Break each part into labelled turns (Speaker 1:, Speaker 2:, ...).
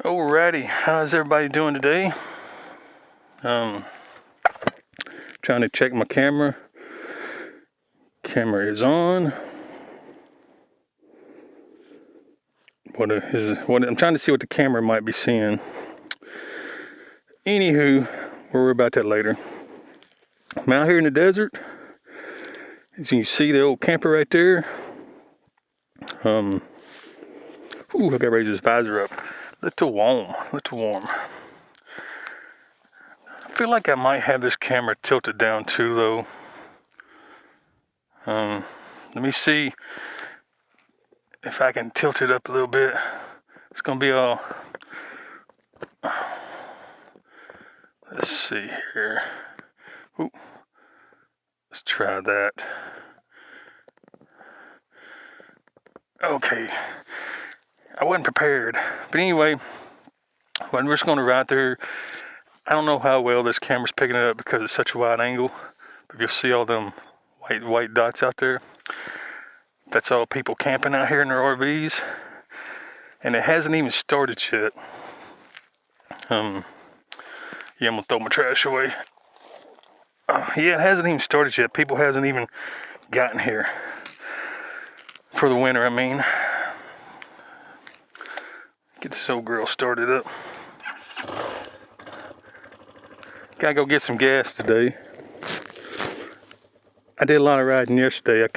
Speaker 1: Alrighty, how's everybody doing today? Trying to check my camera. Camera is on. I'm trying to see what the camera might be seeing. Anywho, we'll worry about that later. I'm out here in the desert. As you can see, the old camper right there. I gotta raise this visor up. Little warm. I feel like I might have this camera tilted down too, though. Let me see if I can tilt it up a little bit. It's gonna be all. Let's see here. Ooh. Let's try that. Okay. I wasn't prepared. But anyway, I'm just gonna ride through. I don't know how well this camera's picking it up because it's such a wide angle. But you'll see all them white dots out there. That's all people camping out here in their RVs. And it hasn't even started yet. Yeah, I'm gonna throw my trash away. Yeah, it hasn't even started yet. People hasn't even gotten here. For the winter, I mean. Get this old girl started up. Gotta go get some gas today. I did a lot of riding yesterday. I just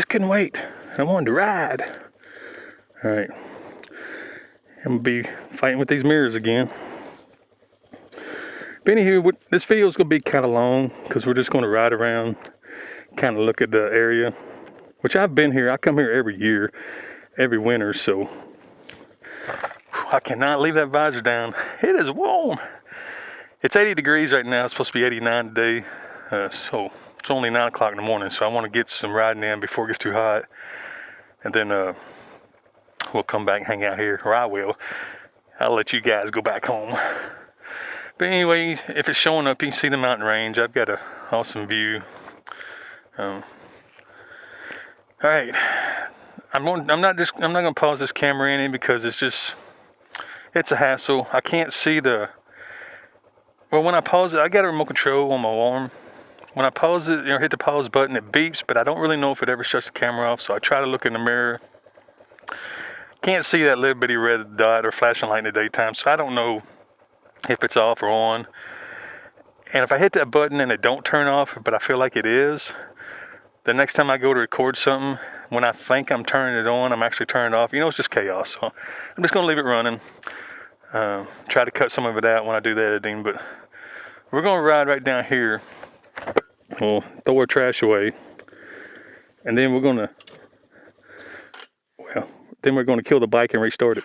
Speaker 1: couldn't wait. I wanted to ride. Alright. I'm gonna be fighting with these mirrors again. But anywho, this video is gonna be kind of long because we're just gonna ride around, kind of look at the area. Which I've been here. I come here every year, every winter, so I cannot leave that visor down. It is warm. It's 80 degrees right now. It's supposed to be 89 today. So it's only 9 o'clock in the morning, so I want to get some riding in before it gets too hot. And then we'll come back and hang out here, or I will. I'll let you guys go back home. But anyways, if it's showing up, you can see the mountain range. I've got an awesome view. All right, I'm not gonna pause this camera any because it's a hassle. I can't see when I pause it, I got a remote control on my arm. When I pause it, hit the pause button, it beeps, but I don't really know if it ever shuts the camera off. So I try to look in the mirror. Can't see that little bitty red dot or flashing light in the daytime, so I don't know if it's off or on. And if I hit that button and it don't turn off, but I feel like it is, the next time I go to record something, when I think I'm turning it on, I'm actually turning it off. It's just chaos. So I'm just gonna leave it running. Try to cut some of it out when I do the editing, but we're gonna ride right down here. We'll throw our trash away, and then we're gonna kill the bike and restart it.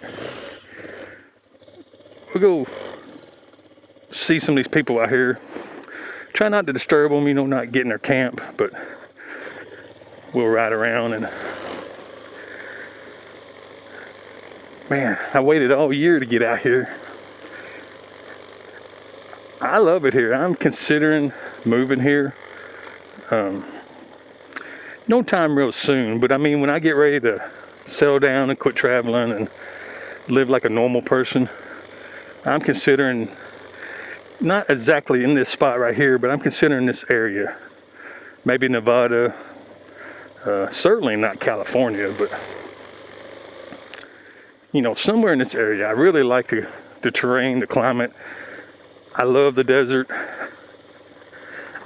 Speaker 1: We'll go see some of these people out here. Try not to disturb them, not get in their camp, but we'll ride around. And man, I waited all year to get out here. I love it here. I'm considering moving here. No time real soon, but I mean, when I get ready to settle down and quit traveling and live like a normal person, I'm considering, not exactly in this spot right here, but I'm considering this area. Maybe Nevada, certainly not California, but somewhere in this area. I really like the terrain, the climate. I love the desert.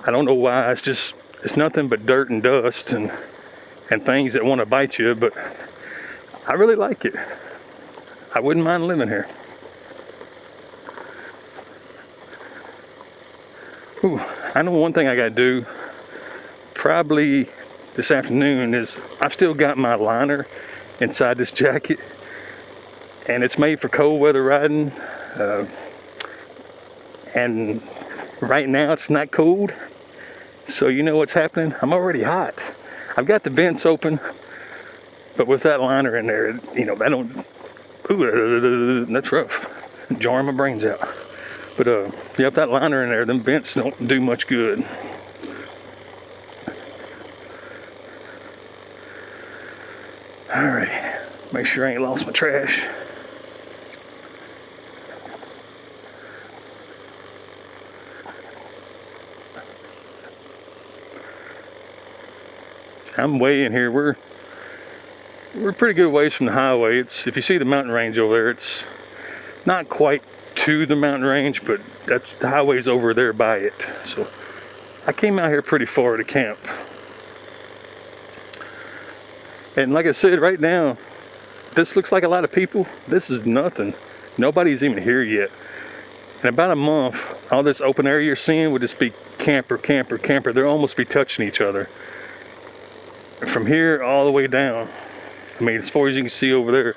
Speaker 1: I don't know why. It's nothing but dirt and dust and things that want to bite you, but I really like it. I wouldn't mind living here. Ooh, I know one thing I gotta do probably this afternoon is I've still got my liner inside this jacket, and it's made for cold weather riding. And right now it's not cold, so you know what's happening? I'm already hot. I've got the vents open, but with that liner in there, I don't. Ooh, that's rough. Jarring my brains out. But you have that liner in there, them vents don't do much good. All right, make sure I ain't lost my trash. I'm way in here. We're pretty good ways from the highway. It's, if you see the mountain range over there, it's not quite to the mountain range, but that's, the highway's over there by it. So I came out here pretty far to camp. And like I said, right now, this looks like a lot of people. This is nothing. Nobody's even here yet. In about a month, all this open area you're seeing would just be camper, camper, camper. They'll almost be touching each other. From here all the way down, I mean, as far as you can see over there,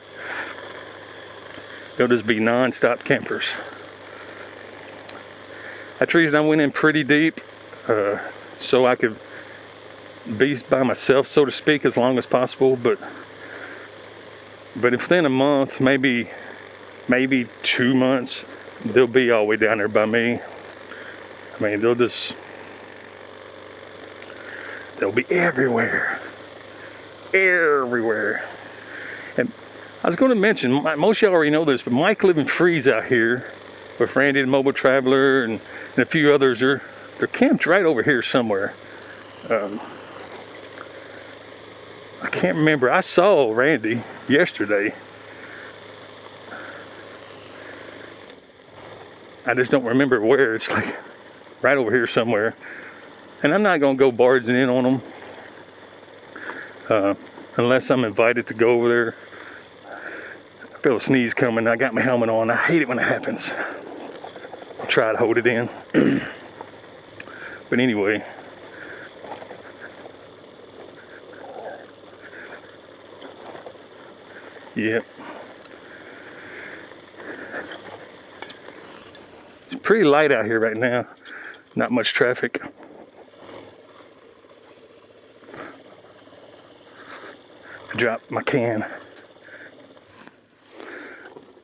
Speaker 1: they'll just be non-stop campers. That reason I went in pretty deep, so I could be by myself, so to speak, as long as possible. But within a month, maybe 2 months, they'll be all the way down there by me. I mean, they'll be everywhere. Everywhere. And I was going to mention, most of y'all already know this, but Mike Living Free's out here with Randy the Mobile Traveler and a few others. They're camped right over here somewhere. I can't remember. I saw Randy yesterday. I just don't remember where. It's like right over here somewhere. And I'm not going to go barging in on them unless I'm invited to go over there. I feel a sneeze coming. I got my helmet on. I hate it when it happens. I'll try to hold it in. But anyway. Yep. It's pretty light out here right now. Not much traffic. I dropped my can.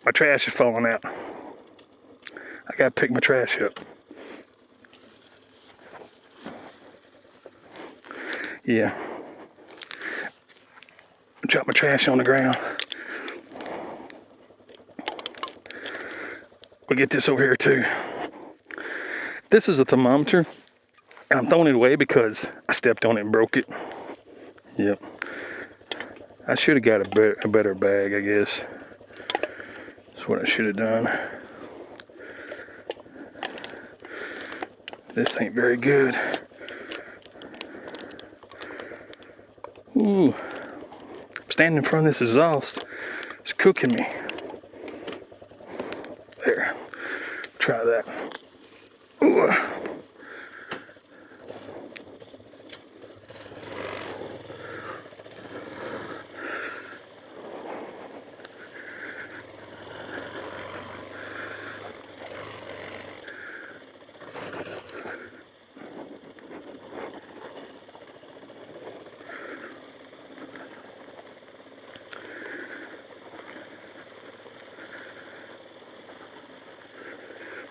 Speaker 1: My trash is falling out. I gotta pick my trash up. Yeah. I dropped my trash on the ground. We'll get this over here too. This is a thermometer, and I'm throwing it away because I stepped on it and broke it. Yep. I should have got a better bag, I guess. That's what I should have done. This ain't very good. Ooh. Standing in front of this exhaust. It's cooking me. There. Try that. Ooh.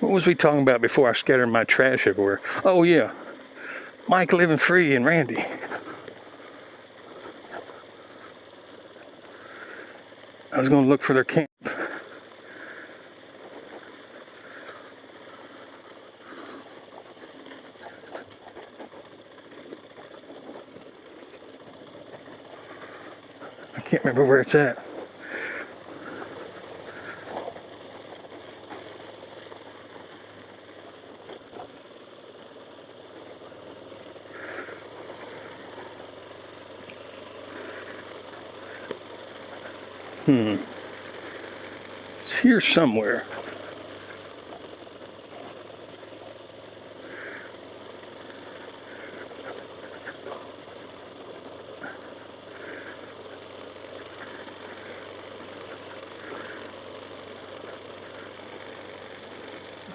Speaker 1: What was we talking about before I scattered my trash everywhere? Oh yeah, Mike Living Free and Randy. I was going to look for their camp. I can't remember where it's at. It's here somewhere.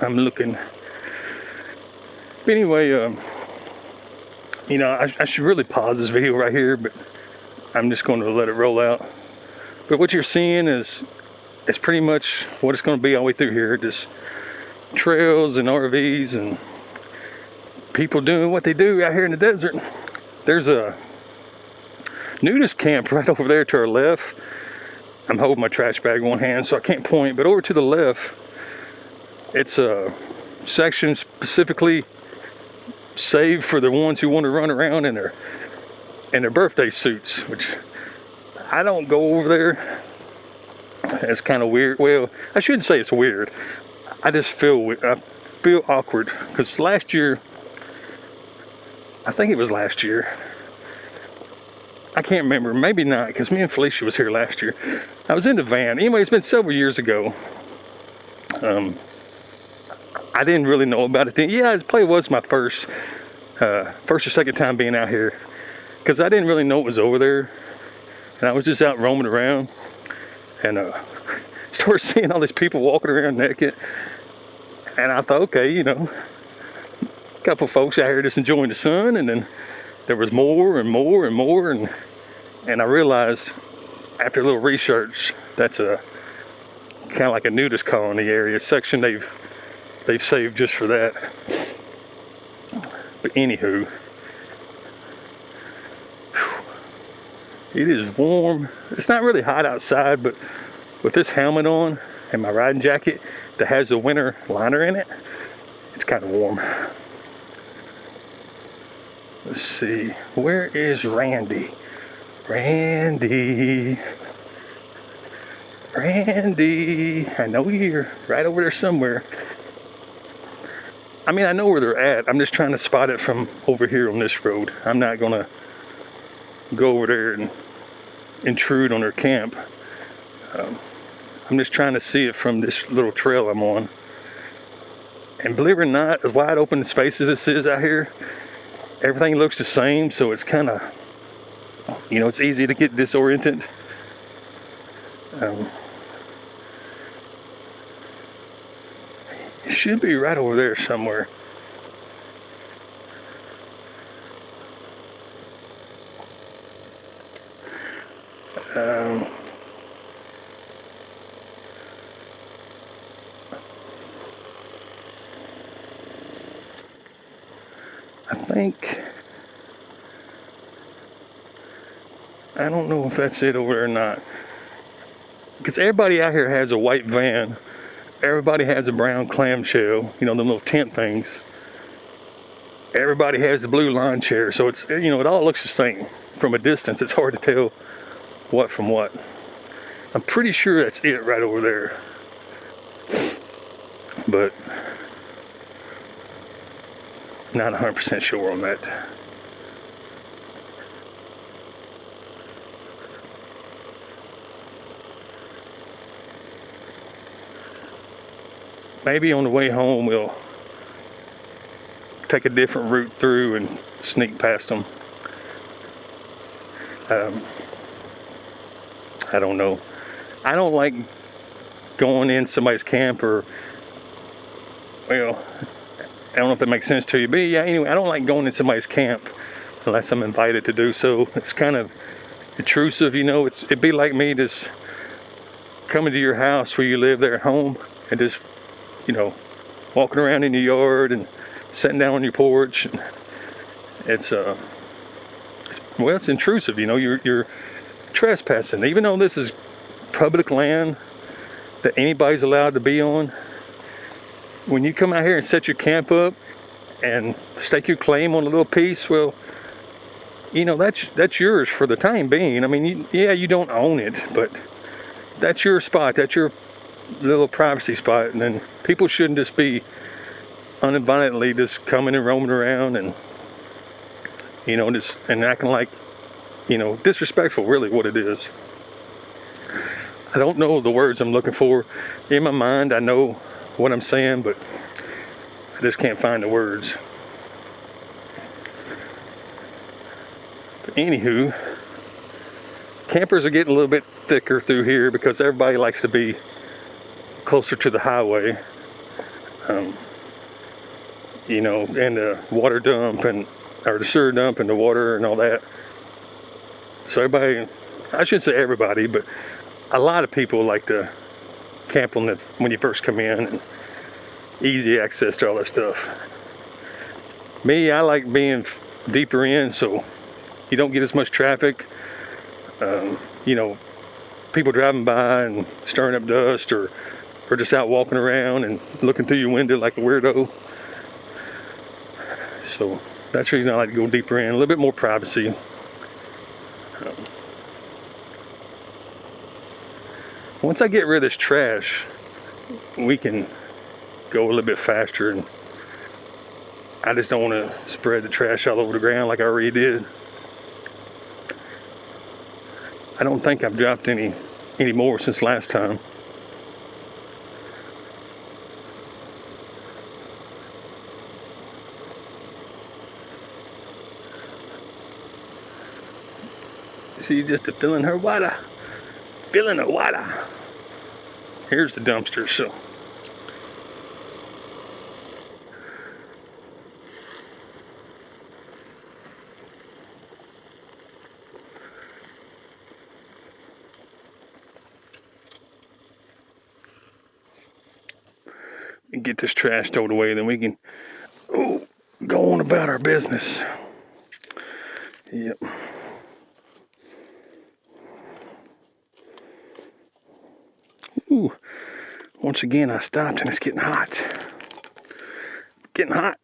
Speaker 1: I'm looking. But anyway, you know, I should really pause this video right here, but I'm just going to let it roll out. But what you're seeing is pretty much what it's going to be all the way through here. Just trails and RVs and people doing what they do out here in the desert. There's a nudist camp right over there to our left. I'm holding my trash bag in one hand, so I can't point. But over to the left, it's a section specifically saved for the ones who want to run around in their in their birthday suits, which I don't go over there. It's kind of weird. Well, I shouldn't say it's weird. I just feel awkward because last year, I think it was last year. I can't remember. Maybe not, because me and Felicia was here last year. I was in the van. Anyway, it's been several years ago. I didn't really know about it then. Yeah, it probably was my first or second time being out here, because I didn't really know it was over there, and I was just out roaming around, and started seeing all these people walking around naked, and I thought, okay, you know, a couple folks out here just enjoying the sun, and then there was more and more and more, and I realized after a little research that's a kind of like a nudist colony area section they've saved just for that. But anywho, it is warm. It's not really hot outside, but with this helmet on and my riding jacket that has a winter liner in it, it's kind of warm. Let's see, where is Randy? Randy, I know you're right over there somewhere. I mean, I know where they're at. I'm just trying to spot it from over here on this road. I'm not gonna go over there and intrude on their camp. I'm just trying to see it from this little trail I'm on. And believe it or not, as wide open space as this is out here, everything looks the same, so it's kind of, you know, it's easy to get disoriented. It should be right over there somewhere. I don't know if that's it over there or not, because everybody out here has a white van. Everybody has a brown clamshell, you know, the little tent things. Everybody has the blue lawn chair, so it's, you know, it all looks the same. From a distance, it's hard to tell what from what. I'm pretty sure that's it right over there. But not 100% sure on that. Maybe on the way home we'll take a different route through and sneak past them. I don't know. I don't like going in somebody's camp, or, well, I don't know if that makes sense to you, but yeah, anyway, I don't like going in somebody's camp unless I'm invited to do so. It's kind of intrusive, you know. It'd be like me just coming to your house where you live there at home and just, you know, walking around in your yard and sitting down on your porch. And it's intrusive, you know. You're trespassing, even though this is public land that anybody's allowed to be on. When you come out here and set your camp up and stake your claim on a little piece, well, you know, that's yours for the time being. I mean, you don't own it, but that's your spot. That's your little privacy spot. And then people shouldn't just be uninvitedly just coming and roaming around and, you know, just and acting like, you know, disrespectful, really what it is. I don't know the words I'm looking for. In my mind, I know what I'm saying, but I just can't find the words. But anywho, campers are getting a little bit thicker through here because everybody likes to be closer to the highway. You know, and the water dump or the sewer dump and the water and all that. So everybody, I shouldn't say everybody, but a lot of people like to camp on when you first come in, and easy access to all that stuff. Me, I like being deeper in, so you don't get as much traffic. You know, people driving by and stirring up dust, or just out walking around and looking through your window like a weirdo. So that's the reason I like to go deeper in, a little bit more privacy. Once I get rid of this trash, we can go a little bit faster, and I just don't want to spread the trash all over the ground like I already did. I don't think I've dropped any more since last time. She's just filling her water. Filling her water. Here's the dumpster, so. And get this trash stowed away, then we can go on about our business. Yep. Ooh. Once again, I stopped and it's getting hot. Getting hot.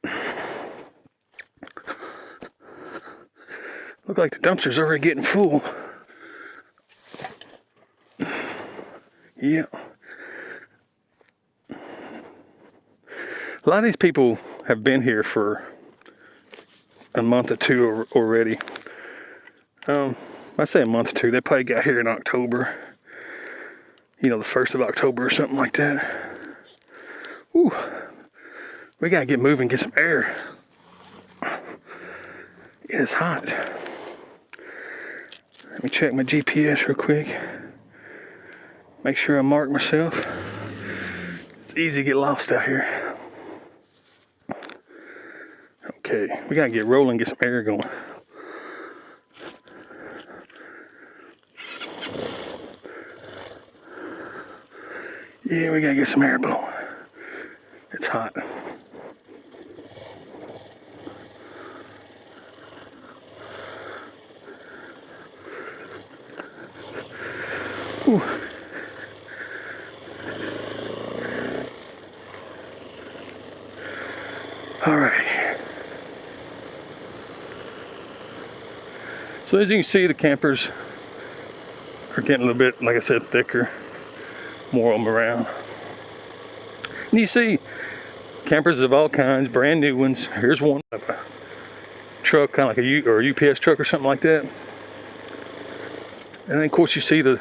Speaker 1: Look like the dumpster's already getting full. Yeah. A lot of these people have been here for a month or two already. I say a month or two. They probably got here in October. You know, the 1st of October or something like that. Ooh. We gotta get moving, get some air. It is hot. Let me check my GPS real quick. Make sure I mark myself. It's easy to get lost out here. Okay, we gotta get rolling, get some air going. Yeah, we gotta get some air blowing. It's hot. Ooh. All right. So as you can see, the campers are getting a little bit, like I said, thicker. More of them around. And you see campers of all kinds, brand new ones. Here's one of a truck, kind of like a UPS truck or something like that. And then of course you see the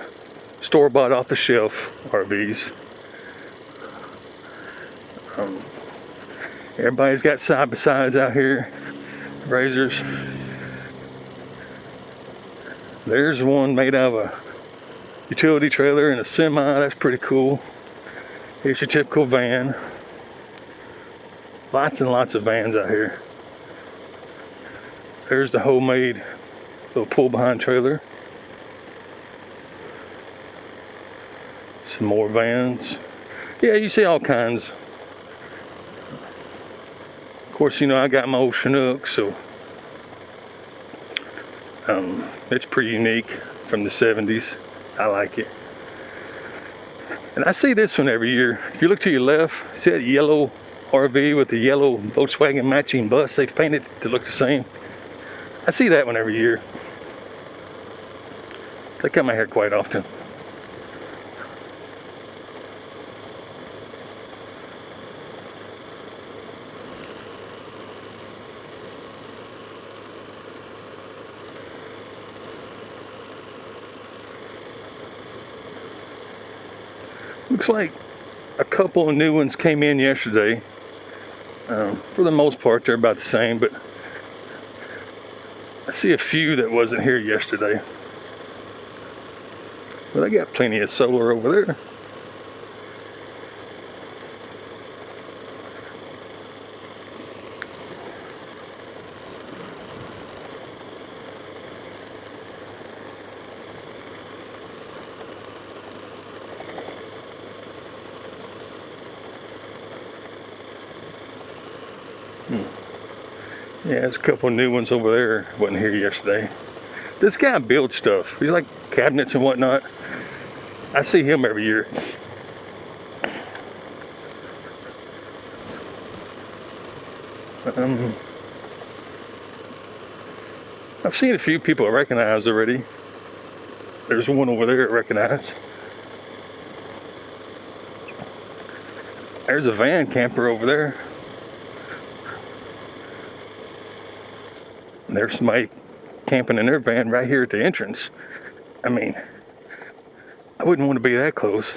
Speaker 1: store-bought off the shelf RVs. Everybody's got side-by-sides out here. Razors. There's one made out of a utility trailer and a semi. That's pretty cool. Here's your typical van. Lots and lots of vans out here. There's the homemade little pull-behind trailer. Some more vans. Yeah, you see all kinds. Of course, you know, I got my old Chinook, so it's pretty unique from the 70s. I like it. And I see this one every year. If you look to your left, see that yellow RV with the yellow Volkswagen matching bus? They've painted it to look the same. I see that one every year. They come out here quite often. Looks like a couple of new ones came in yesterday. For the most part, they're about the same, but I see a few that wasn't here yesterday. But I got plenty of solar over there. Yeah, there's a couple of new ones over there. Wasn't here yesterday. This guy builds stuff. He's like cabinets and whatnot. I see him every year. I've seen a few people I recognize already. There's one over there I recognize. There's a van camper over there. And there's somebody camping in their van right here at the entrance. I mean, I wouldn't want to be that close.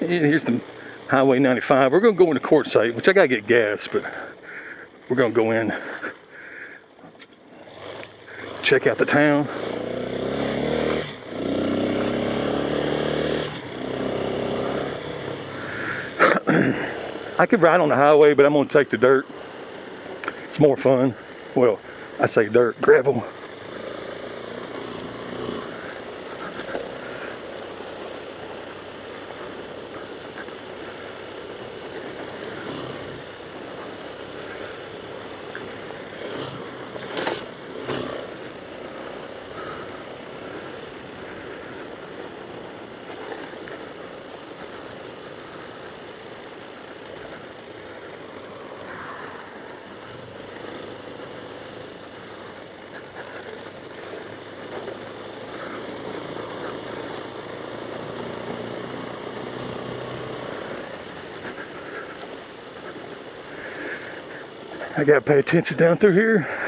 Speaker 1: Here's the Highway 95. We're going to go into Quartzsite, which I got to get gas, but we're going to go in, check out the town. I could ride on the highway, but I'm going to take the dirt. It's more fun. Well, I say dirt, gravel. I gotta pay attention down through here.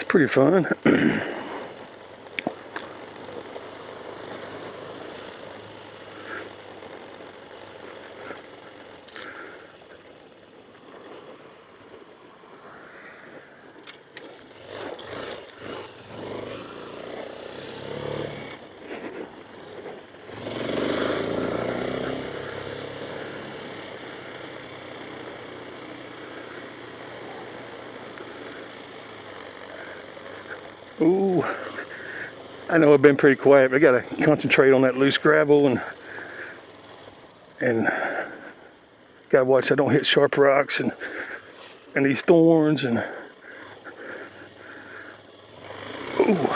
Speaker 1: pretty fun. Ooh, I know I've been pretty quiet, but I gotta concentrate on that loose gravel and gotta watch I don't hit sharp rocks and these thorns and ooh.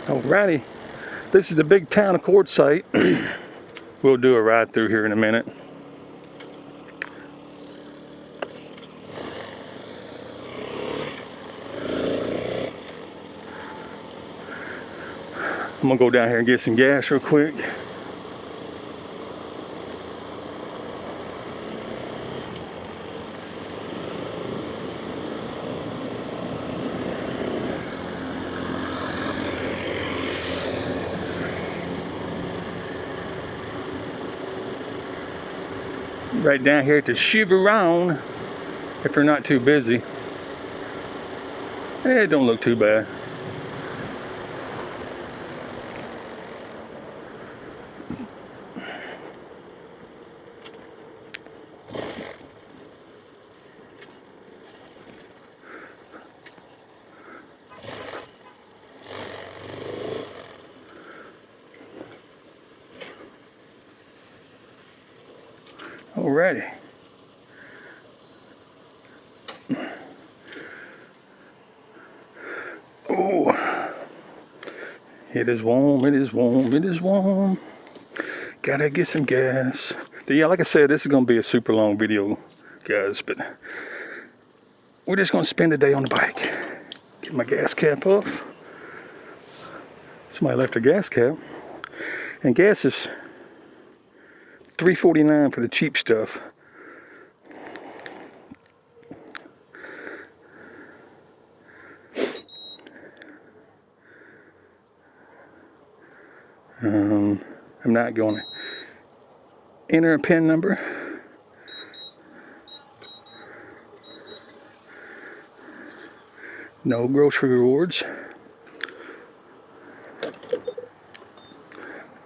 Speaker 1: Alrighty, this is the big town of Quartzsite. We'll do a ride through here in a minute. I'm gonna go down here and get some gas real quick. Right down here to Chevron, if you're not too busy. It don't look too bad. Alrighty. Oh, it is warm, it is warm, it is warm. Gotta get some gas. Yeah, like I said, this is gonna be a super long video, guys, but we're just gonna spend a day on the bike. Get my gas cap off. Somebody left a gas cap. And gas is $3.49 for the cheap stuff. I'm not going to enter a PIN number. No grocery rewards.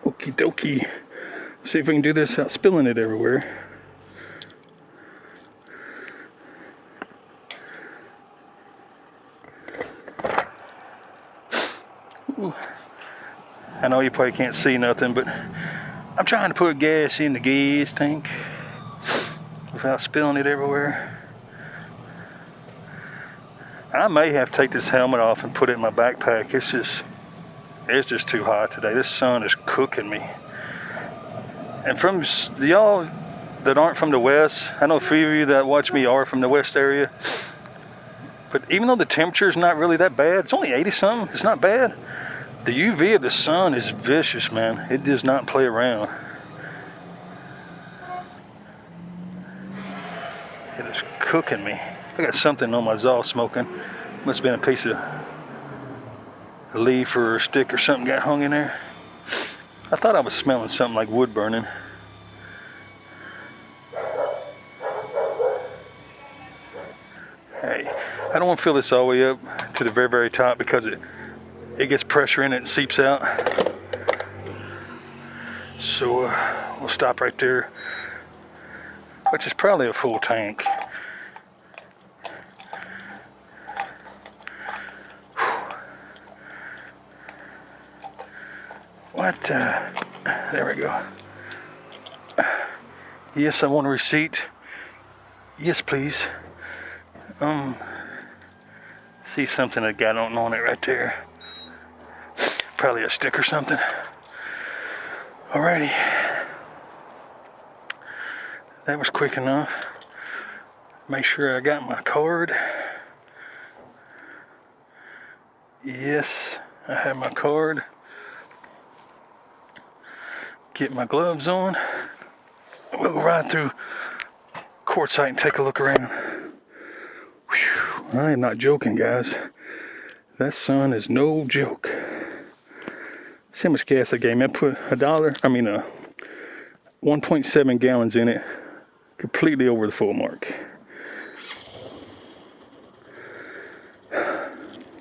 Speaker 1: Okie dokie. See if we can do this without spilling it everywhere. Ooh. I know you probably can't see nothing, but I'm trying to put gas in the gas tank without spilling it everywhere. I may have to take this helmet off and put it in my backpack. It's just too hot today. This sun is cooking me. And from y'all that aren't from the west. I know a few of you that watch me are from the west area. But even though the temperature is not really that bad, it's only 80 something, it's not bad. The UV of the sun is vicious, man. It does not play around. It is cooking me. I got something on my Zaw smoking. Must have been a piece of a leaf or a stick or something got hung in there. I thought I was smelling something like wood burning. Hey, I don't want to fill this all the way up to the very, very top because it gets pressure in it and seeps out. So we'll stop right there, which is probably a full tank. What? There we go. Yes, I want a receipt. Yes, please. See something that got on it right there. Probably a stick or something. Alrighty. That was quick enough. Make sure I got my card. Yes, I have my card. Get my gloves on. We'll go right through Quartzsite and take a look around. Whew, I am not joking, guys. That sun is no joke. See how much gas I gave me. I put 1.7 gallons in it, completely over the full mark.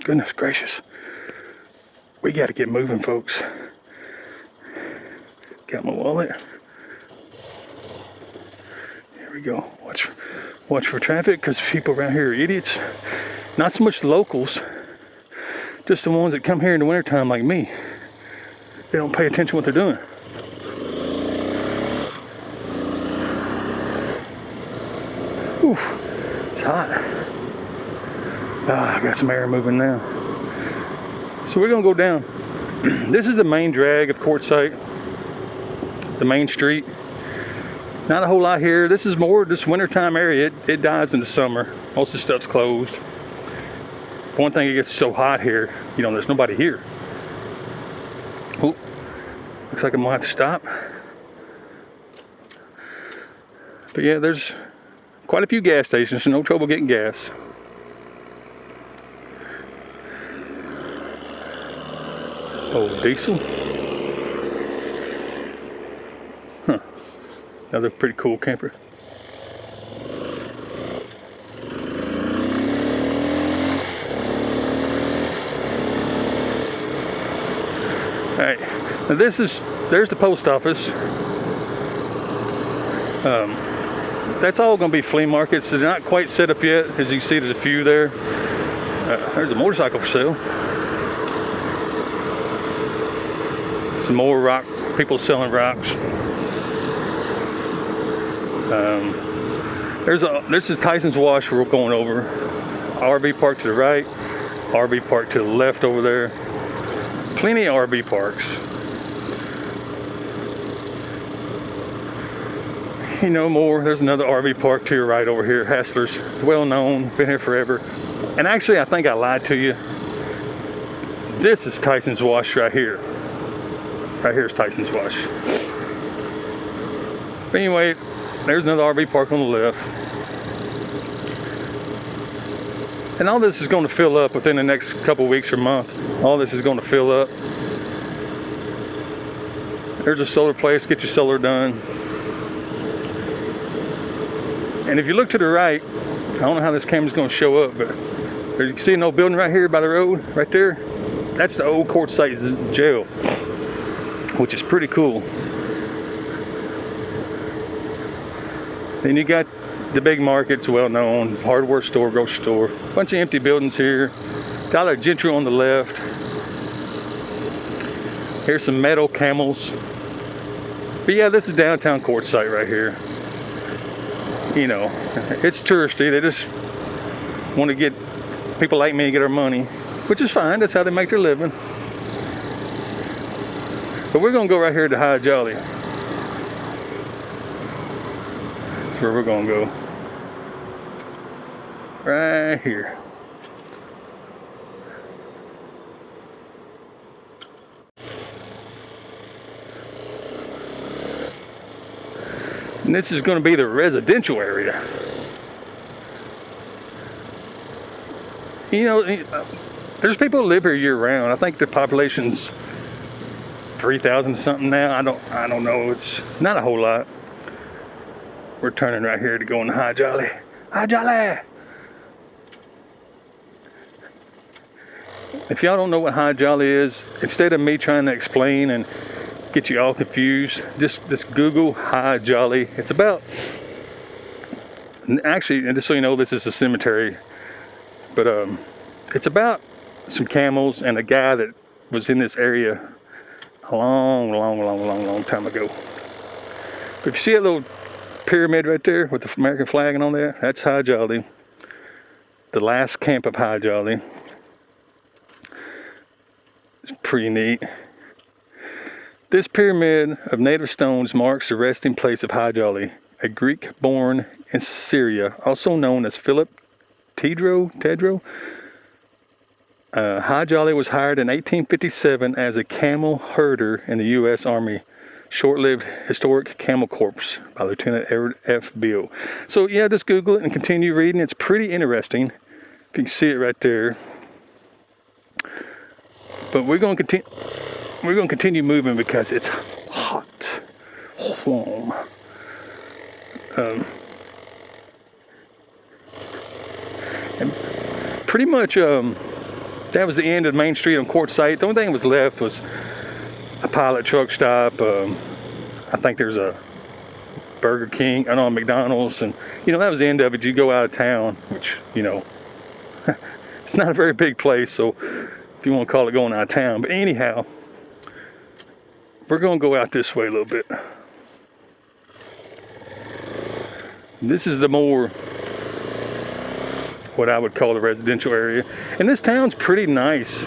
Speaker 1: Goodness gracious. We got to get moving, folks. Got my wallet. There we go. Watch for traffic, because people around here are idiots. Not so much the locals, just the ones that come here in the wintertime like me. They don't pay attention to what they're doing. Oof, it's hot. I got some air moving now. So we're gonna go down. This is the main drag of Quartzsite, the main street. Not a whole lot here. This is more this wintertime area. It dies in the summer. Most of the stuff's closed. One thing, it gets so hot here, there's nobody here. Oh, looks like I might have to stop. But yeah, there's quite a few gas stations, so no trouble getting gas. Oh, diesel. Huh. Another pretty cool camper. Alright, now there's the post office. That's all going to be flea markets. They're not quite set up yet. As you can see, there's a few there. There's a motorcycle for sale. Some more rock, people selling rocks. This is Tyson's Wash we're going over. RV park to the right, RV park to the left over there. Plenty of RV parks. More. There's another RV park to your right over here. Hassler's, well known, been here forever. And actually, I think I lied to you. This is Tyson's Wash right here. Right here is Tyson's Wash. But anyway, there's another RV park on the left. And all this is going to fill up within the next couple weeks or month. All this is going to fill up. There's a solar place. Get your solar done. And if you look to the right, I don't know how this camera's going to show up, but you can see an old building right here by the road, right there. That's the old Quartzsite jail, which is pretty cool. Then you got the big markets, well known, hardware store, grocery store. Bunch of empty buildings here. Dollar General on the left. Here's some metal camels. But yeah, this is downtown Quartzsite right here. It's touristy. They just want to get people like me to get our money, which is fine. That's how they make their living. But we're gonna go right here to High Jolly. That's where we're gonna go. Right here. And this is gonna be the residential area. You know, there's people who live here year round. I think the population's 3,000 something now. I don't know. It's not a whole lot. We're turning right here to go in the High Jolly. High Jolly! If y'all don't know what High Jolly is, instead of me trying to explain and get you all confused, just Google High Jolly. It's about, actually, and just so you know, this is a cemetery, but it's about some camels and a guy that was in this area a long time ago. But if you see a little pyramid right there with the American flag and on there, that's High Jolly, the last camp of High Jolly. It's pretty neat. This pyramid of native stones marks the resting place of High Jolly, a Greek born in Syria, also known as Philip Tedro. High Jolly was hired in 1857 as a camel herder in the U.S. Army short-lived historic camel corps by Lieutenant F. Bill. So yeah, just Google it and continue reading. It's pretty interesting. If you can see it right there. But we're going to continue moving because it's hot. Warm. And pretty much that was the end of the main street on Quartzsite. The only thing that was left was a pilot truck stop. I think there's a Burger King, I know, a McDonald's, and you know, that was the end of it. You go out of town, which, you know, it's not a very big place, so if you want to call it going out of town. But anyhow, we're going to go out this way a little bit. This is the more, what I would call the residential area. And this town's pretty nice.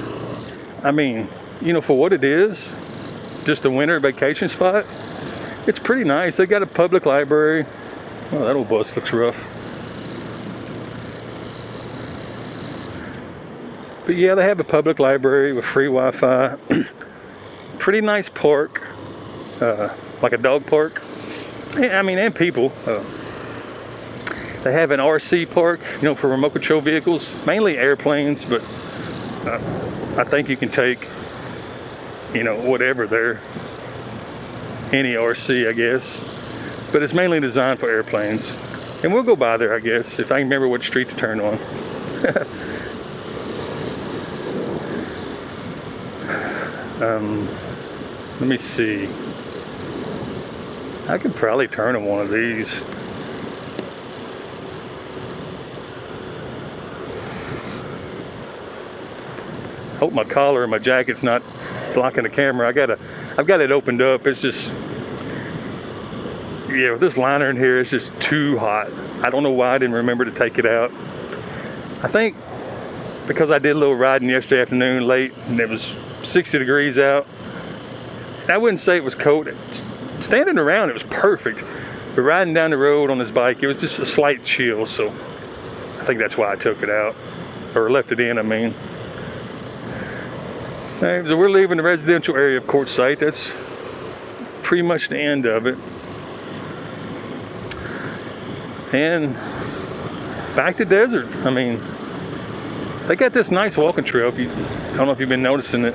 Speaker 1: I mean, you know, for what it is, just a winter vacation spot, it's pretty nice. They got a public library. Oh, that old bus looks rough. But yeah, they have a public library with free Wi-Fi. Pretty nice park, like a dog park. I mean, and people. They have an RC park, you know, for remote control vehicles, mainly airplanes, but I think you can take, you know, whatever there, any RC, I guess. But it's mainly designed for airplanes. And we'll go by there, I guess, if I can remember what street to turn on. Let me see. I could probably turn on one of these. Hope my collar and my jacket's not blocking the camera. I've got it opened up. It's just, yeah, with this liner in here, it's just too hot. I don't know why I didn't remember to take it out. I think because I did a little riding yesterday afternoon late and it was 60 degrees out. I wouldn't say it was cold. Standing around, it was perfect. But riding down the road on this bike, it was just a slight chill. So I think that's why I took it out, or left it in, I mean. Right, so we're leaving the residential area of Quartzsite. That's pretty much the end of it. And back to desert. I mean, they got this nice walking trail. I don't know if you've been noticing it.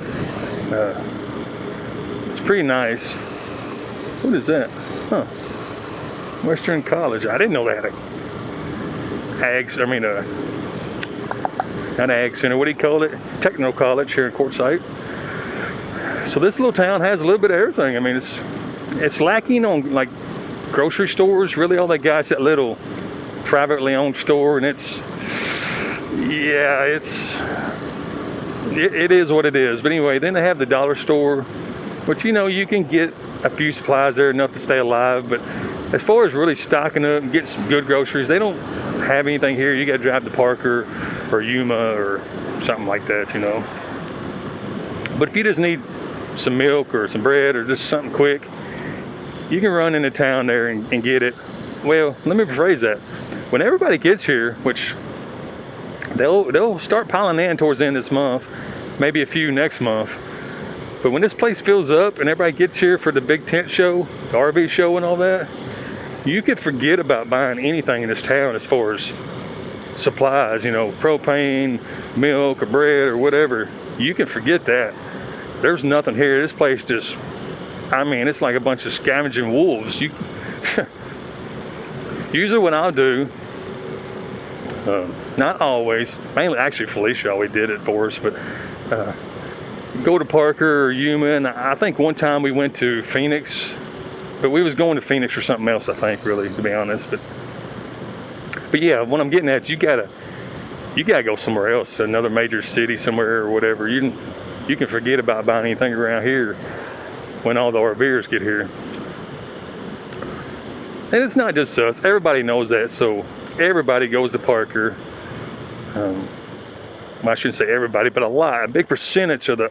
Speaker 1: It's pretty nice. What is that? Huh. Western College. I didn't know they had not ag center. What do you call it? Technical college here in Quartzsite. So this little town has a little bit of everything. I mean, it's lacking on like grocery stores. Really, all they got is that little privately owned store, and it is what it is. But anyway, then they have the dollar store, which, you know, you can get a few supplies there, enough to stay alive. But as far as really stocking up and getting some good groceries, they don't have anything here. You got to drive to Parker or Yuma or something like that, you know. But if you just need some milk or some bread or just something quick, you can run into town there and get it. well, let me rephrase that. When everybody gets here, which they'll start piling in towards the end of this month, maybe a few next month. But when this place fills up and everybody gets here for the big tent show, the RV show and all that, you can forget about buying anything in this town as far as supplies, you know, propane, milk, or bread, or whatever. You can forget that. There's nothing here. This place just, I mean, it's like a bunch of scavenging wolves. Usually what I'll do, not always, mainly actually Felicia always did it for us, but go to Parker or Yuma. And I think one time we went to Phoenix, but we was going to Phoenix for something else, I think, really, to be honest. But yeah, what I'm getting at is you gotta go somewhere else, another major city somewhere or whatever. You can forget about buying anything around here when all the RVers get here. And it's not just us, everybody knows that, so everybody goes to Parker. Well, I shouldn't say everybody, but a big percentage of the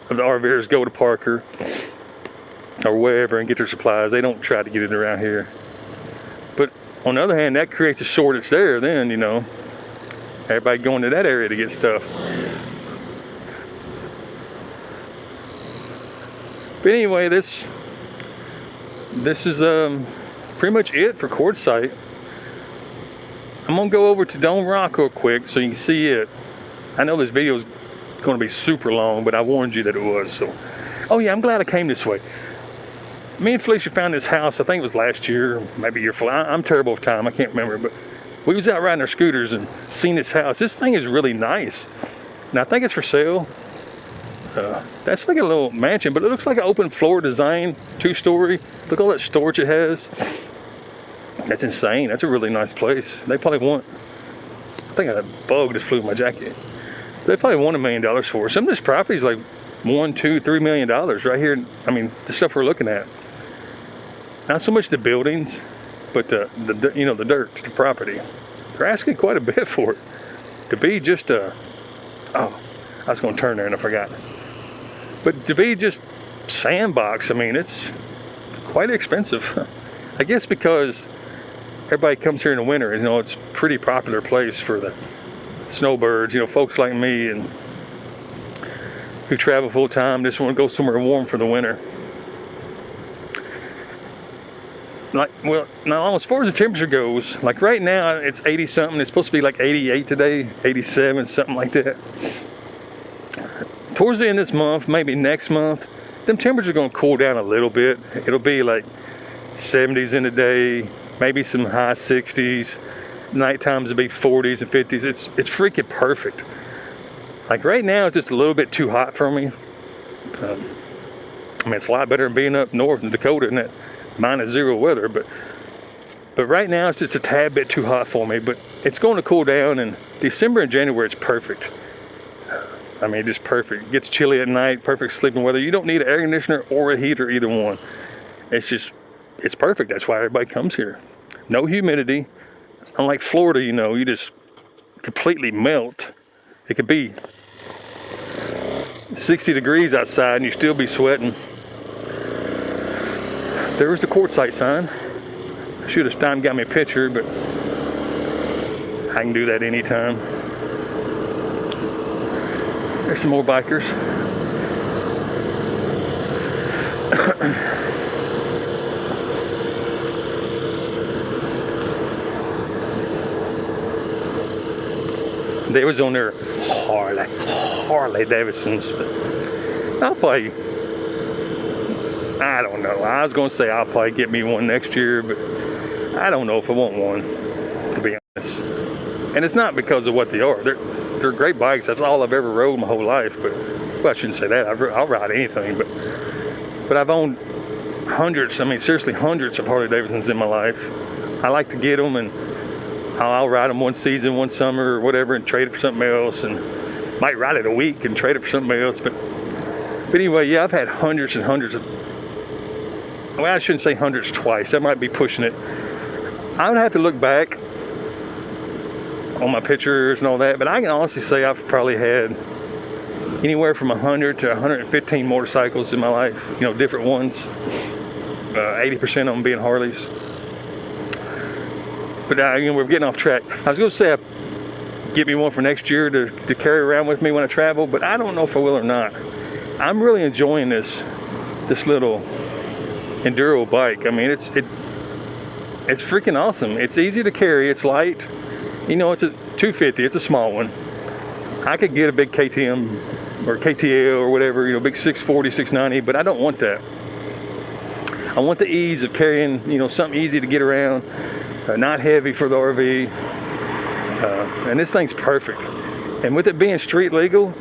Speaker 1: RVers go to Parker or wherever and get their supplies. They don't try to get it around here. But on the other hand, that creates a shortage there. Then, you know, everybody going to that area to get stuff. But anyway, this is pretty much it for Quartzsite. I'm gonna go over to Dome Rock real quick so you can see it. I know this video is going to be super long, but I warned you that it was. So, oh yeah, I'm glad I came this way. Me and Felicia found this house, I think it was last year, maybe a year before. I'm terrible with time, I can't remember, but we was out riding our scooters and seen this house. This thing is really nice. Now I think it's for sale. That's like a little mansion, but it looks like an open floor design, 2-story. Look at all that storage it has. That's insane. That's a really nice place. They probably want, I think a bug just flew in my jacket. They probably want $1 million for it. Some of this property is like $1, $2, $3 million right here. I mean, the stuff we're looking at. Not so much the buildings, but the you know, the dirt, the property. They're asking quite a bit for it. To be just oh, I was going to turn there and I forgot. But to be just sandbox, I mean, it's quite expensive. I guess because everybody comes here in the winter, you know, it's a pretty popular place for the snowbirds, you know, folks like me and who travel full time, just want to go somewhere warm for the winter. Like, well, now as far as the temperature goes, like right now it's 80 something. It's supposed to be like 88 today, 87, something like that. Towards the end of this month, maybe next month, them temperatures are going to cool down a little bit. It'll be like 70s in the day, maybe some high 60s. Night times will be 40s and 50s. It's freaking perfect. Like right now, it's just a little bit too hot for me. I mean, it's a lot better than being up north in Dakota in that -0 weather, but right now it's just a tad bit too hot for me. But it's going to cool down, and December and January it's perfect. I mean, just perfect. It gets chilly at night, perfect sleeping weather. You don't need an air conditioner or a heater, either one. It's perfect. That's why everybody comes here. No humidity. Unlike Florida, you know, you just completely melt. It could be 60 degrees outside and you still be sweating. There's the Quartzsite sign. I should have time got me a picture, but I can do that anytime. There's some more bikers. They was on their Harley Davidsons, but I'll probably, I don't know. I was gonna say I'll probably get me one next year, but I don't know if I want one, to be honest. And it's not because of what they are. They're great bikes. That's all I've ever rode my whole life. But well, I shouldn't say that. I'll ride anything, but I've owned hundreds. I mean, seriously, hundreds of Harley Davidsons in my life. I like to get them, and I'll ride them one season, one summer, or whatever, and trade it for something else, and might ride it a week and trade it for something else. But anyway, yeah, I've had hundreds and hundreds of. Well, I shouldn't say hundreds twice. That might be pushing it. I would have to look back on my pictures and all that, but I can honestly say I've probably had anywhere from 100 to 115 motorcycles in my life. You know, different ones. 80% of them being Harleys. But we're getting off track. I was going to say get me one for next year to carry around with me when I travel, but I don't know if I will or not. I'm really enjoying this little enduro bike. I mean, it's freaking awesome. It's easy to carry. It's light. It's a 250. It's a small one. I could get a big KTM or KTL or whatever, big 640, 690, but I don't want that. I want the ease of carrying, something easy to get around, not heavy for the RV. And this thing's perfect. And with it being street legal,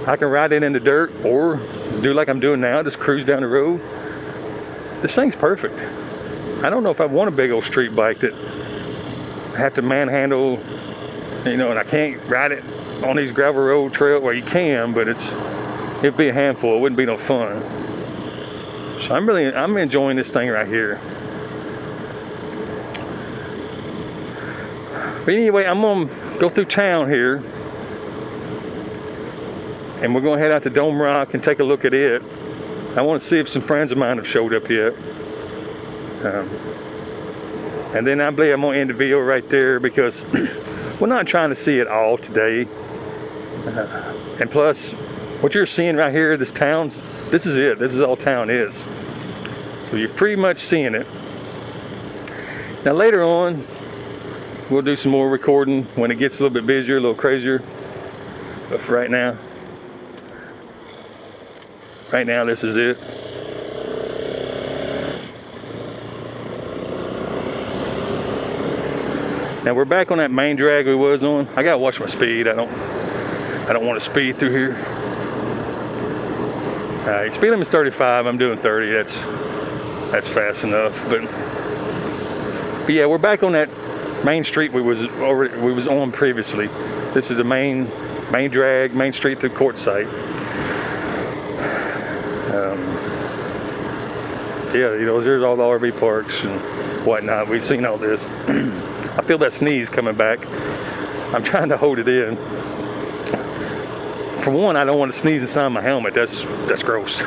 Speaker 1: I can ride it in the dirt or do like I'm doing now, just cruise down the road. This thing's perfect. I don't know if I want a big old street bike that I have to manhandle, and I can't ride it on these gravel road trails. Well, you can, but it'd be a handful. It wouldn't be no fun. So I'm enjoying this thing right here. But anyway, I'm gonna go through town here, and we're gonna head out to Dome Rock and take a look at it. I want to see if some friends of mine have showed up yet. And then I believe I'm gonna end the video right there because we're not trying to see it all today. And plus, what you're seeing right here, this is it. This is all town is. So you're pretty much seeing it. Now later on, we'll do some more recording when it gets a little bit busier, a little crazier. But for right now, this is it. Now we're back on that main drag we was on. I gotta watch my speed. I don't want to speed through here. Alright, speed limit's 35. I'm doing 30. That's fast enough. But yeah, we're back on that main street we was on previously. This is the main drag, main street to Quartzsite. Yeah, there's all the RV parks and whatnot. We've seen all this. I feel that sneeze coming back. I'm trying to hold it in. For one, I don't want to sneeze inside my helmet. That's gross.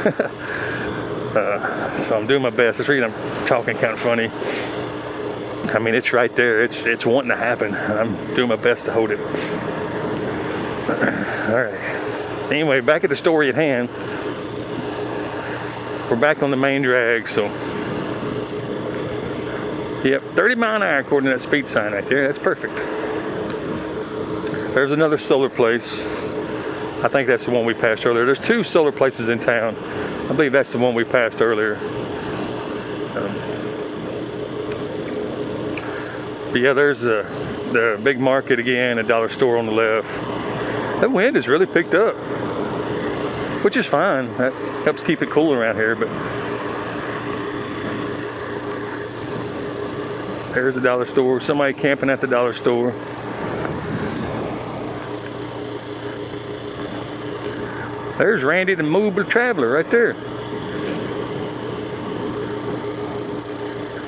Speaker 1: So I'm doing my best. This reason I'm talking kind of funny. I mean, it's right there. It's wanting to happen. I'm doing my best to hold it. All right. Anyway, back at the story at hand. We're back on the main drag, so yep, 30 mile an hour according to that speed sign right there. That's perfect. There's another solar place. I think that's the one we passed earlier. There's two solar places in town. I believe that's the one we passed earlier. But yeah, there's the big market again, a dollar store on the left. That wind has really picked up, which is fine. That helps keep it cool around here. But there's the dollar store. Somebody camping at the dollar store. There's Randy the mobile traveler right there.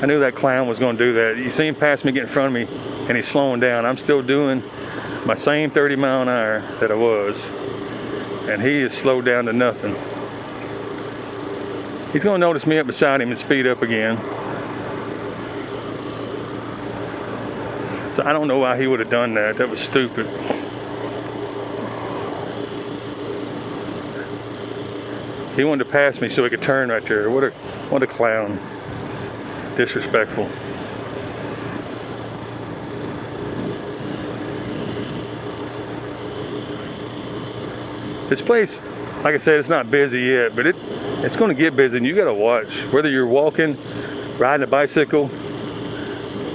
Speaker 1: I knew that clown was going to do that. You see him pass me, get in front of me, and he's slowing down. I'm still doing my same 30 mile an hour that I was, and he is slowed down to nothing. He's going to notice me up beside him and speed up again. So I don't know why he would have done that. That was stupid. He wanted to pass me so he could turn right there. What a clown. Disrespectful. This place, like I said, it's not busy yet, but it's going to get busy, and you got to watch. Whether you're walking, riding a bicycle,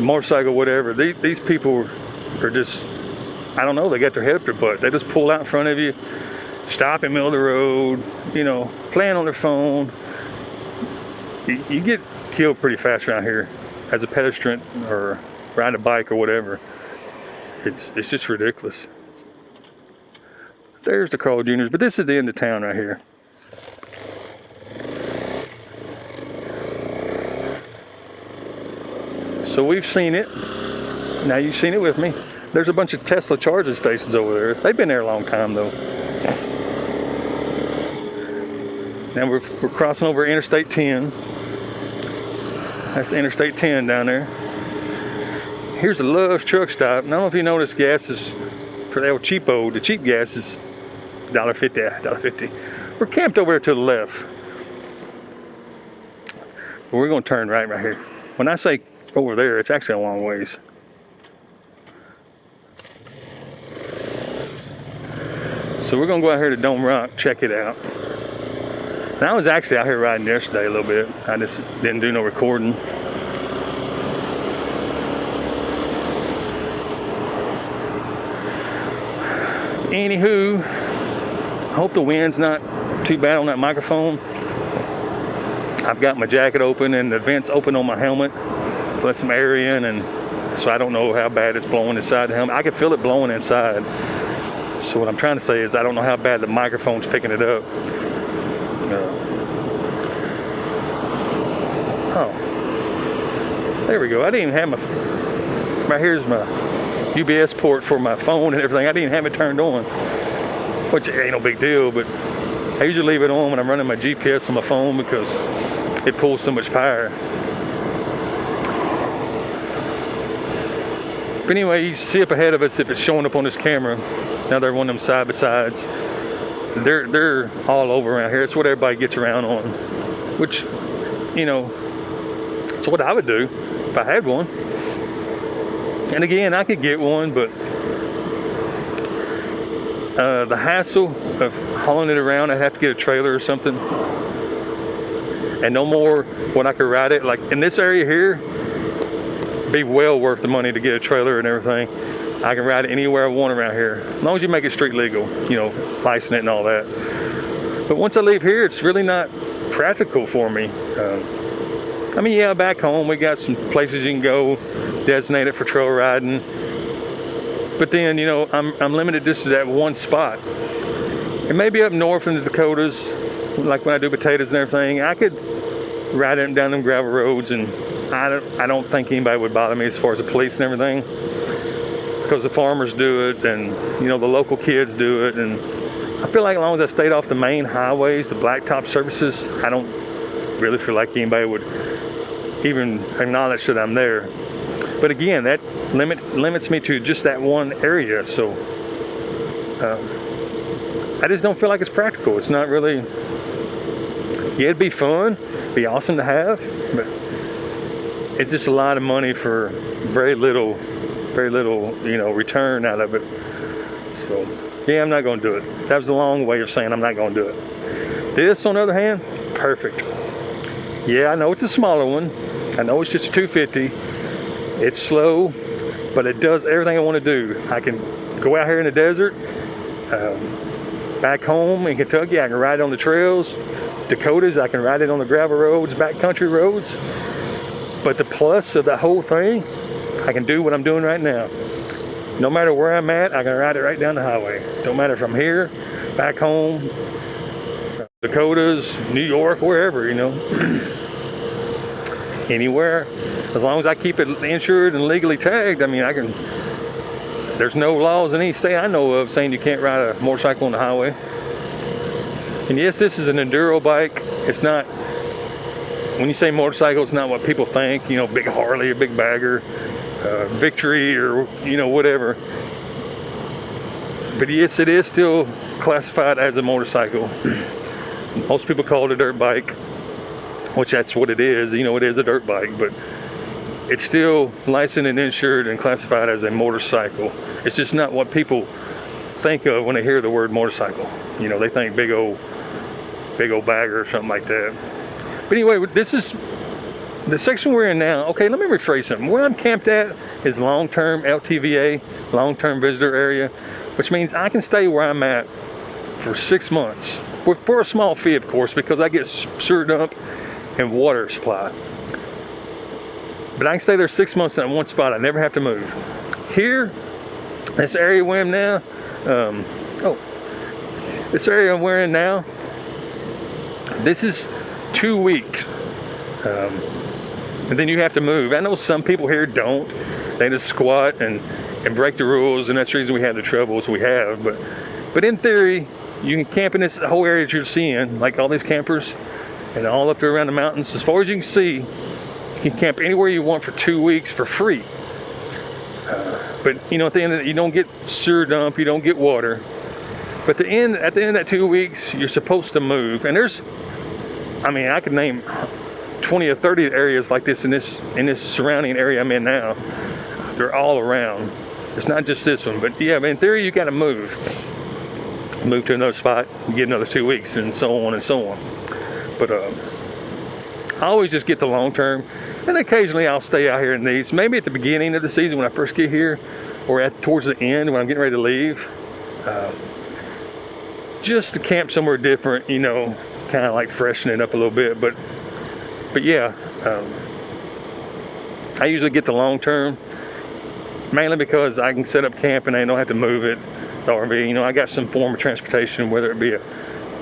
Speaker 1: motorcycle, whatever, these people are just, I don't know, they got their head up their butt. They just pull out in front of you, stop in the middle of the road, playing on their phone. You get killed pretty fast around here as a pedestrian or riding a bike or whatever. It's just ridiculous. There's the Carl Juniors, but this is the end of town right here. So we've seen it. Now you've seen it with me. There's a bunch of Tesla charging stations over there. They've been there a long time though. Now we're crossing over Interstate 10. That's Interstate 10 down there. Here's a Love's truck stop. And I don't know if you noticed, gas is for the cheapo. The cheap gas is $1.50, $1.50. We're camped over there to the left. But we're gonna turn right here. When I say over there, it's actually a long ways. So we're gonna go out here to Dome Rock, check it out. And I was actually out here riding yesterday a little bit. I just didn't do no recording. Anywho, I hope the wind's not too bad on that microphone. I've got my jacket open and the vents open on my helmet. Let some air in, and so I don't know how bad it's blowing inside the helmet. I can feel it blowing inside. So what I'm trying to say is I don't know how bad the microphone's picking it up. Oh, there we go. I didn't even have my, right here's my UBS port for my phone and everything. I didn't have it turned on, which ain't no big deal, but I usually leave it on when I'm running my GPS on my phone because it pulls so much power. But anyway, you see up ahead of us if it's showing up on this camera. Now they're one of them side by sides. They're all over around here. It's what everybody gets around on, which, you know, it's what I would do if I had one. And again, I could get one, but the hassle of hauling it around, I'd have to get a trailer or something. And no more when I could ride it. Like in this area here, be well worth the money to get a trailer and everything. I can ride it anywhere I want around here, as long as you make it street legal, you know, license it and all that. But once I leave here, it's really not practical for me. I mean, yeah, back home we got some places you can go designated for trail riding, but then, you know, I'm limited just to that one spot. And maybe up north in the Dakotas, like when I do potatoes and everything, I could ride them down them gravel roads, and I don't think anybody would bother me as far as the police and everything, because the farmers do it, and you know, the local kids do it. And I feel like as long as I stayed off the main highways, the blacktop surfaces, I don't really feel like anybody would even acknowledge that I'm there. But again, that limits me to just that one area. So I just don't feel like it's practical. It's not really. Yeah, it'd be fun, it'd be awesome to have, but it's just a lot of money for very little, you know, return out of it. So yeah, I'm not going to do it. That was a long way of saying I'm not going to do it. This, on the other hand, perfect. Yeah, I know it's a smaller one. I know it's just a 250. It's slow, but it does everything I want to do. I can go out here in the desert. Back home in Kentucky, I can ride it on the trails. Dakotas, I can ride it on the gravel roads, backcountry roads. But the plus of the whole thing, I can do what I'm doing right now. No matter where I'm at, I can ride it right down the highway. Don't matter if I'm here, back home, Dakotas, New York, wherever, you know. Anywhere. As long as I keep it insured and legally tagged, I mean, I can. There's no laws in any state I know of saying you can't ride a motorcycle on the highway. And yes, this is an enduro bike. It's not, when you say motorcycle, it's not what people think, you know, big Harley or big bagger, Victory or, you know, whatever. But yes, it is still classified as a motorcycle. Most people call it a dirt bike, which that's what it is. You know, it is a dirt bike, but it's still licensed and insured and classified as a motorcycle. It's just not what people think of when they hear the word motorcycle. You know, they think big old bagger or something like that. But anyway, this is the section we're in now. Okay, let me rephrase something. Where I'm camped at is long-term LTVA, long-term visitor area, which means I can stay where I'm at for 6 months. For a small fee, of course, because I get sewer dump and water supply. But I can stay there 6 months in one spot. I never have to move. Here, this area we're in now, this area we're in now, this is 2 weeks. And then you have to move. I know some people here don't. They just squat and break the rules, and that's the reason we have the troubles we have. But in theory, you can camp in this whole area that you're seeing, like all these campers, and all up there around the mountains. As far as you can see, you can camp anywhere you want for 2 weeks for free. But you know, at the end of it, you don't get sewer dump, you don't get water. But at the end of that 2 weeks, you're supposed to move. And there's, I mean, I could name 20 or 30 areas like this in this surrounding area I'm in now. They're all around. It's not just this one, but yeah, in theory, you got to move to another spot, get another 2 weeks, and so on and so on. But I always just get the long term, and occasionally I'll stay out here in these. Maybe at the beginning of the season when I first get here, or towards the end when I'm getting ready to leave, just to camp somewhere different, you know, kind of like freshen it up a little bit. But yeah, I usually get the long term, mainly because I can set up camp and I don't have to move it. The RV, you know, I got some form of transportation, whether it be a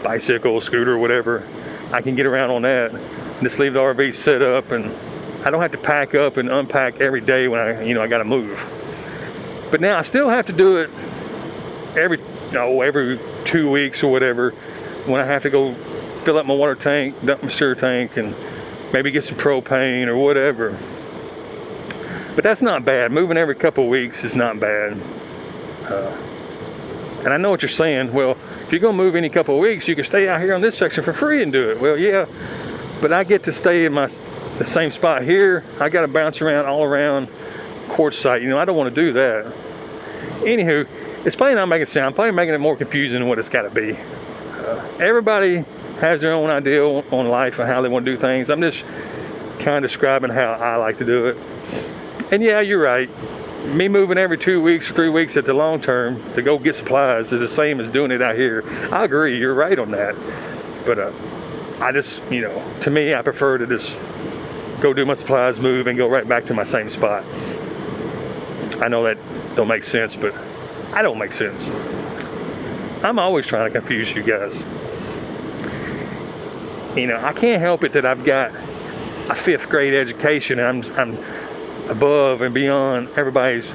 Speaker 1: bicycle, scooter, whatever. I can get around on that. Just leave the RV set up, and I don't have to pack up and unpack every day when I got to move. But now I still have to do it every 2 weeks or whatever, when I have to go fill up my water tank, dump my sewer tank, and maybe get some propane or whatever. But that's not bad. Moving every couple of weeks is not bad. And I know what you're saying. Well, if you're gonna move any couple of weeks, you can stay out here on this section for free and do it. Well, yeah, but I get to stay in the same spot here. I got to bounce around all around Quartzsite. You know, I don't want to do that. Anywho, it's probably not making sense. I'm probably making it more confusing than what it's got to be. Everybody has their own idea on life and how they want to do things. I'm just kind of describing how I like to do it. And yeah, you're right. Me moving every 2 weeks or 3 weeks at the long term to go get supplies is the same as doing it out here. I agree, you're right on that. But I just, you know, to me, I prefer to just go do my supplies, move, and go right back to my same spot. I know that don't make sense, but I don't make sense. I'm always trying to confuse you guys. You know, I can't help it that I've got a 5th grade education, and I'm above and beyond everybody's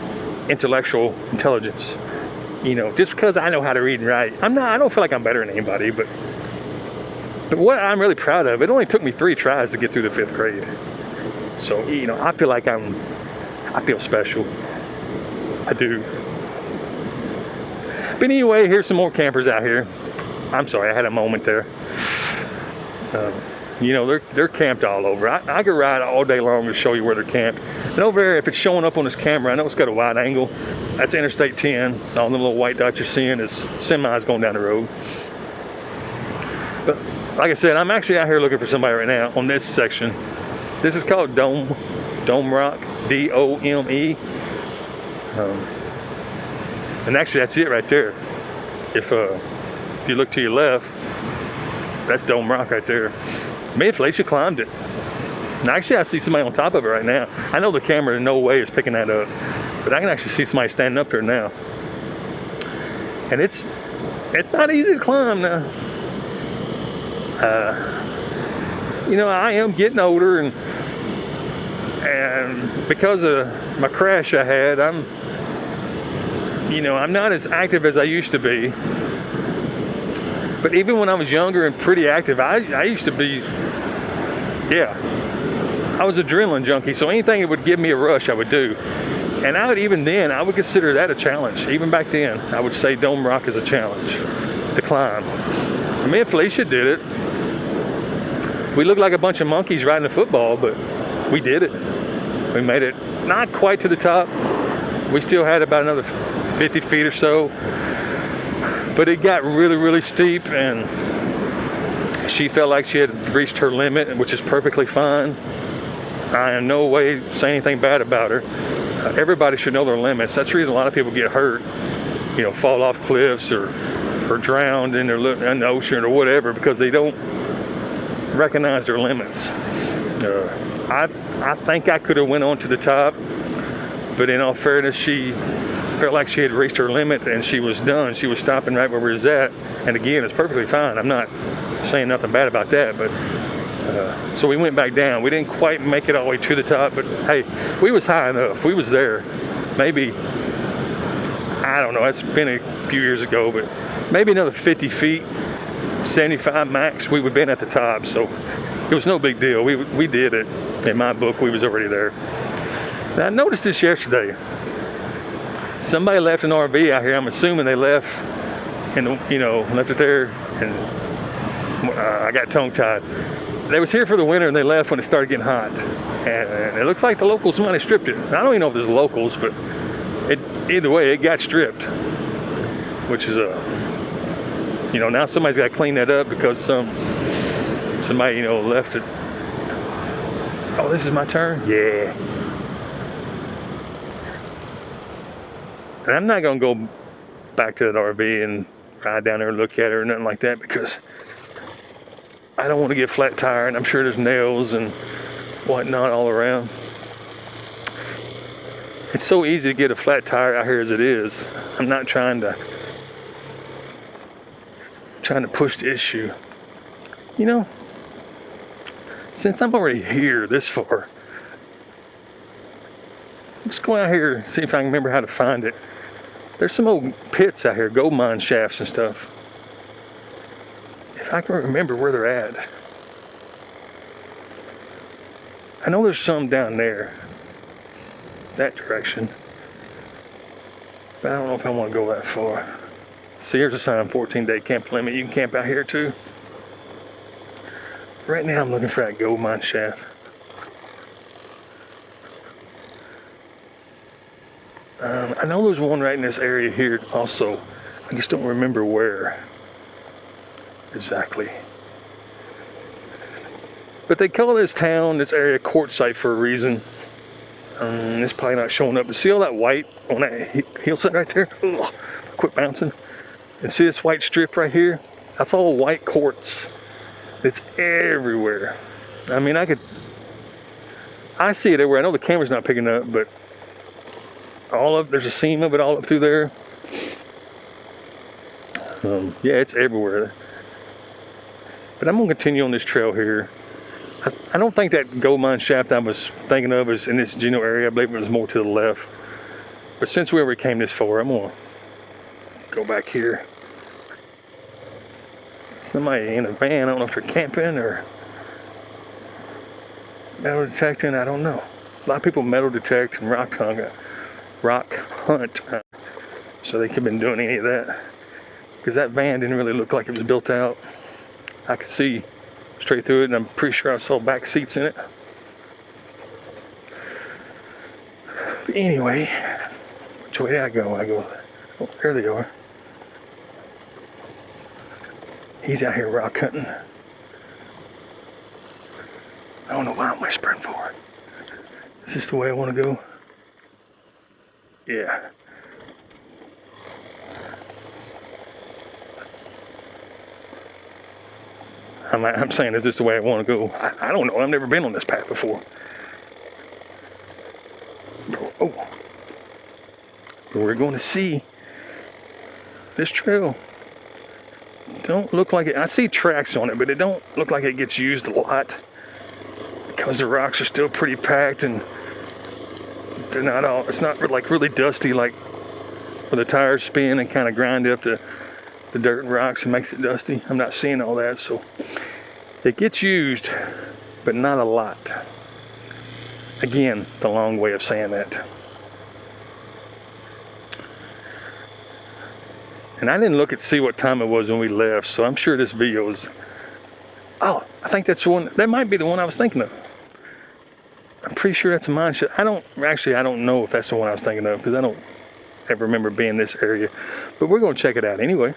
Speaker 1: intellectual intelligence. You know, just because I know how to read and write, I don't feel like I'm better than anybody, but what I'm really proud of, it only took me 3 tries to get through the 5th grade. So, you know, I feel like I feel special. I do. But anyway, here's some more campers out here. I'm sorry, I had a moment there. You know, they're camped all over. I could ride all day long to show you where they're camped. And over there, if it's showing up on this camera, I know it's got a wide angle. That's Interstate 10. All the little white dots you're seeing is semis going down the road. But like I said, I'm actually out here looking for somebody right now on this section. This is called Dome Rock, D-O-M-E. And actually, that's it right there. If you look to your left, that's Dome Rock right there. Me and Felicia climbed it. And actually, I see somebody on top of it right now. I know the camera in no way is picking that up, but I can actually see somebody standing up there now. And it's not easy to climb now. You know, I am getting older, and because of my crash I had, I'm not as active as I used to be. But even when I was younger and pretty active, I used to be, I was adrenaline junkie, so anything that would give me a rush, I would do. And I would consider that a challenge. Even back then, I would say Dome Rock is a challenge to climb. And me and Felicia did it. We looked like a bunch of monkeys riding a football, but we did it. We made it not quite to the top. We still had about another 50 feet or so. But it got really, really steep, and she felt like she had reached her limit, which is perfectly fine. I in no way say anything bad about her. Everybody should know their limits. That's the reason a lot of people get hurt, you know, fall off cliffs or drowned in the ocean or whatever, because they don't recognize their limits. I think I could have went on to the top, but in all fairness, she felt like she had reached her limit and she was done. She was stopping right where we was at. And again, it's perfectly fine. I'm not saying nothing bad about that, but so we went back down. We didn't quite make it all the way to the top, but hey, we was high enough. We was there. Maybe, I don't know, it's been a few years ago, but maybe another 50 feet, 75 max, we would have been at the top. So it was no big deal. We did it. In my book, we was already there. Now, I noticed this yesterday. somebody left an RV out here. I'm assuming they left, and left it there, and I got tongue-tied. They was here for the winter, and they left when it started getting hot. And it looks like the locals might have stripped it. I don't even know if there's locals, but either way, it got stripped, which is now somebody's got to clean that up because somebody left it. Oh, this is my turn? Yeah. And I'm not gonna go back to that RV and ride down there and look at it or nothing like that, because I don't want to get flat tire, and I'm sure there's nails and whatnot all around. It's so easy to get a flat tire out here as it is. I'm not trying to push the issue. Since I'm already here this far, let's go out here and see if I can remember how to find it. There's some old pits out here, gold mine shafts and stuff. If I can remember where they're at. I know there's some down there, that direction, but I don't know if I want to go that far. See, here's a sign, 14-day camp limit. You can camp out here too. Right now I'm looking for that gold mine shaft. I know there's one right in this area here also. I just don't remember where exactly. But they call this town, this area, Quartzsite for a reason. It's probably not showing up. But see all that white on that hillside right there? Ugh, quit bouncing. And see this white strip right here? That's all white quartz. It's everywhere. I mean, I see it everywhere. I know the camera's not picking up, but there's a seam of it all up through there. Yeah, it's everywhere. But I'm gonna continue on this trail here. I don't think that gold mine shaft I was thinking of is in this general area. I believe it was more to the left. But since we already came this far, I'm gonna go back here. Somebody in a van, I don't know if they're camping or metal detecting, I don't know. A lot of people metal detect and rock hunt. So they could have been doing any of that. Because that van didn't really look like it was built out. I could see straight through it, and I'm pretty sure I saw back seats in it. But anyway, which way did I go? Oh, there they are. He's out here rock hunting. I don't know why I'm whispering for. Is this the way I want to go? Yeah. I'm saying, is this the way I want to go? I don't know. I've never been on this path before. Oh. But we're going to see this trail. Don't look like it. I see tracks on it, but it don't look like it gets used a lot because the rocks are still pretty packed, and they're not all. It's not like really dusty, like where the tires spin and kind of grind up the dirt and rocks and makes it dusty. I'm not seeing all that, so it gets used, but not a lot. Again, the long way of saying that. And I didn't look at see what time it was when we left, so I'm sure this video is. Oh, I think that's the one. That might be the one I was thinking of. I'm pretty sure that's a mine shaft. I don't know if that's the one I was thinking of, because I don't ever remember being in this area. But we're going to check it out anyway.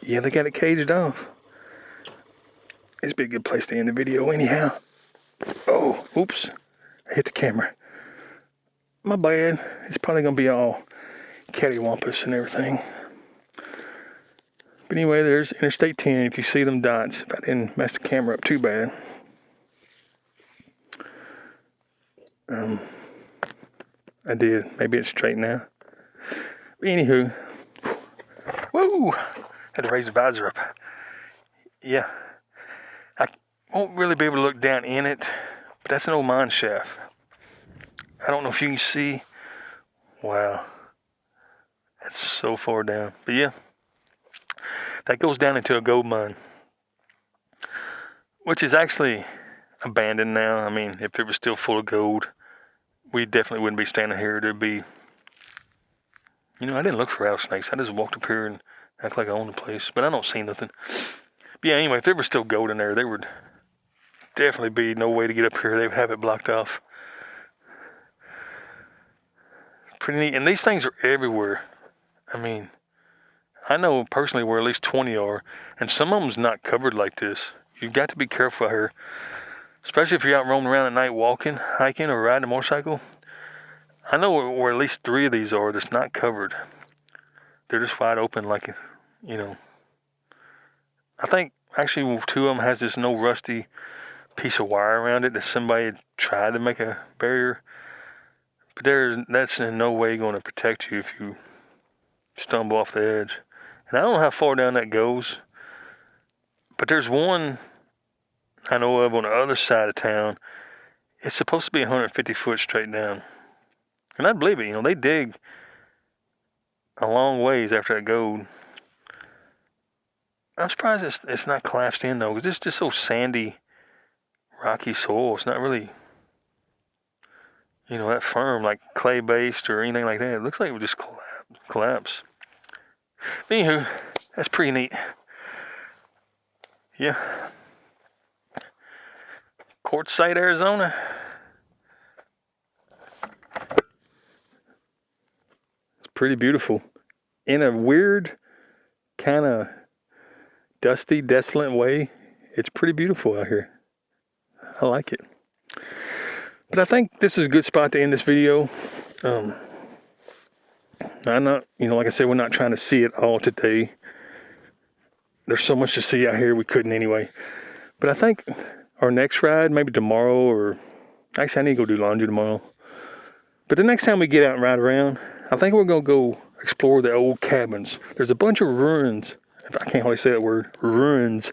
Speaker 1: Yeah, they got it caged off. This would be a good place to end the video anyhow. Oh, oops. I hit the camera. My bad. It's probably going to be all cattywampus and everything. But anyway, there's Interstate 10. If you see them dots, if I didn't mess the camera up too bad. I did. Maybe it's straight now. But anywho. Woo! Had to raise the visor up. Yeah. I won't really be able to look down in it, but that's an old mine shaft. I don't know if you can see. Wow. That's so far down. But yeah. That goes down into a gold mine. Which is actually, abandoned now. I mean, if it was still full of gold, we definitely wouldn't be standing here. There'd be, I didn't look for rattlesnakes. I just walked up here and act like I owned the place, but I don't see nothing. But yeah, anyway, if there was still gold in there, there would definitely be no way to get up here. They'd have it blocked off. Pretty neat. And these things are everywhere. I mean, I know personally where at least 20 are, and some of them's not covered like this. You've got to be careful out here, especially if you're out roaming around at night walking, hiking, or riding a motorcycle. I know where at least 3 of these are that's not covered. They're just wide open like, I think actually 2 of them has this no rusty piece of wire around it that somebody tried to make a barrier. But that's in no way going to protect you if you stumble off the edge. And I don't know how far down that goes, but there's one I know of on the other side of town. It's supposed to be 150 foot straight down. And I believe it, they dig a long ways after that gold. I'm surprised it's not collapsed in though, because it's just so sandy, rocky soil. It's not really, that firm, like clay based or anything like that. It looks like it would just collapse. But anywho, that's pretty neat. Yeah. Quartzsite, Arizona. It's pretty beautiful. In a weird, kind of dusty, desolate way, it's pretty beautiful out here. I like it. But I think this is a good spot to end this video. I'm not, like I said, we're not trying to see it all today. There's so much to see out here, we couldn't anyway. But I think our next ride, maybe tomorrow, or actually I need to go do laundry tomorrow. But the next time we get out and ride around, I think we're going to go explore the old cabins. There's a bunch of ruins. I can't hardly say that word. Ruins.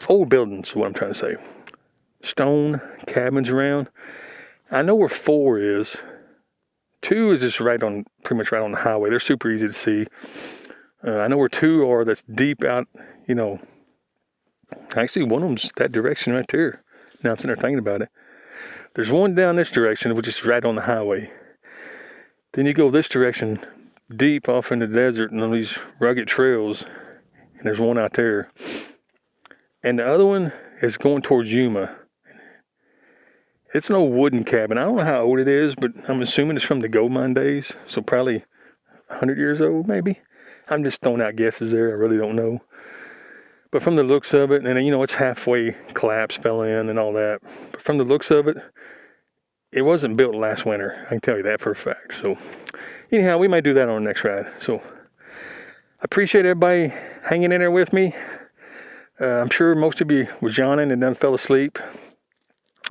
Speaker 1: Old buildings is what I'm trying to say. Stone cabins around. I know where 4 is. 2 is just pretty much right on the highway. They're super easy to see. I know where 2 are that's deep out, Actually, one of them's that direction right there. Now I'm sitting there thinking about it. There's one down this direction, which is right on the highway. Then you go this direction, deep off in the desert and on these rugged trails. And there's one out there. And the other one is going towards Yuma. It's an old wooden cabin. I don't know how old it is, but I'm assuming it's from the gold mine days. So probably 100 years old, maybe. I'm just throwing out guesses there. I really don't know. But from the looks of it, and it's halfway collapsed, fell in and all that. But from the looks of it, it wasn't built last winter. I can tell you that for a fact. So anyhow, we might do that on our next ride. So I appreciate everybody hanging in there with me. I'm sure most of you was yawning and then fell asleep.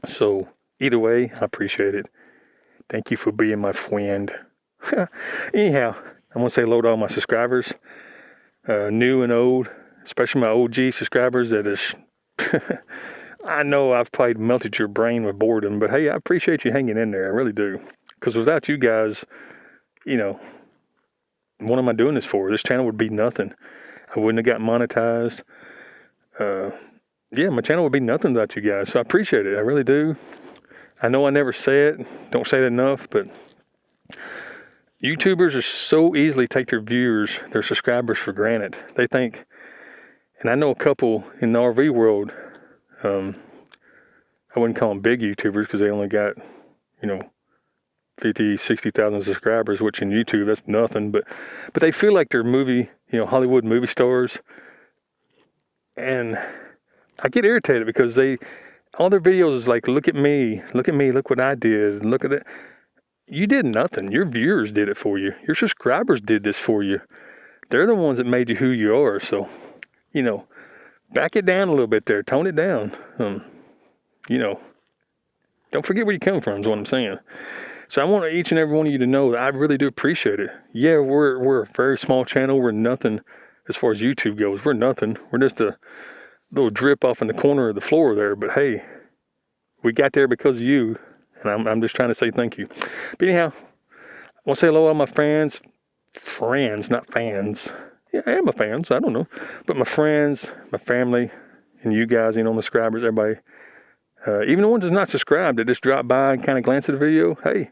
Speaker 1: So either way, I appreciate it. Thank you for being my friend. Anyhow, I want to say hello to all my subscribers, new and old, especially my OG subscribers that is, I know I've probably melted your brain with boredom, but hey, I appreciate you hanging in there. I really do. Because without you guys, what am I doing this for? This channel would be nothing. I wouldn't have got monetized. My channel would be nothing without you guys. So I appreciate it. I really do. I know I never say it. Don't say it enough, but YouTubers are so easily take their viewers, their subscribers for granted. They think, and I know a couple in the RV world, I wouldn't call them big YouTubers because they only got, 50, 60,000 subscribers, which in YouTube, that's nothing. But they feel like they're Hollywood movie stars. And I get irritated because all their videos is like, look at me, look what I did, look at it. You did nothing. Your viewers did it for you. Your subscribers did this for you. They're the ones that made you who you are. So, back it down a little bit there. Tone it down. Don't forget where you come from is what I'm saying. So I want each and every one of you to know that I really do appreciate it. Yeah, we're a very small channel. We're nothing as far as YouTube goes. We're nothing. We're just a little drip off in the corner of the floor there. But hey, we got there because of you. And I'm just trying to say thank you. But anyhow, I want to say hello to all my friends, not fans. Yeah, I am a fan, so I don't know. But my friends, my family, and you guys, you know, the subscribers, everybody, even the ones that's not subscribed that just drop by and kind of glance at the video, hey,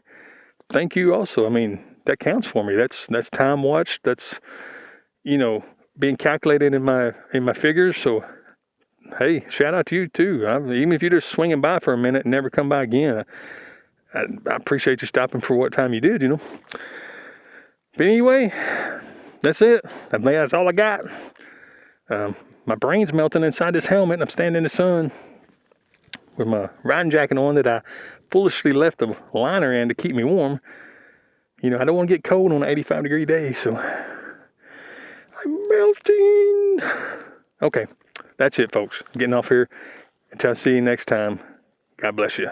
Speaker 1: thank you also. I mean, that counts for me. That's time watched. That's, you know, being calculated in my figures. So, hey, shout out to you too. Even if you're just swinging by for a minute and never come by again, I appreciate you stopping for what time you did, you know. But anyway, that's it. That's all I got. My brain's melting inside this helmet, and I'm standing in the sun with my riding jacket on that I foolishly left the liner in to keep me warm. You know, I don't want to get cold on an 85-degree day, so I'm melting. Okay, that's it, folks. Getting off here. Until I see you next time, God bless you.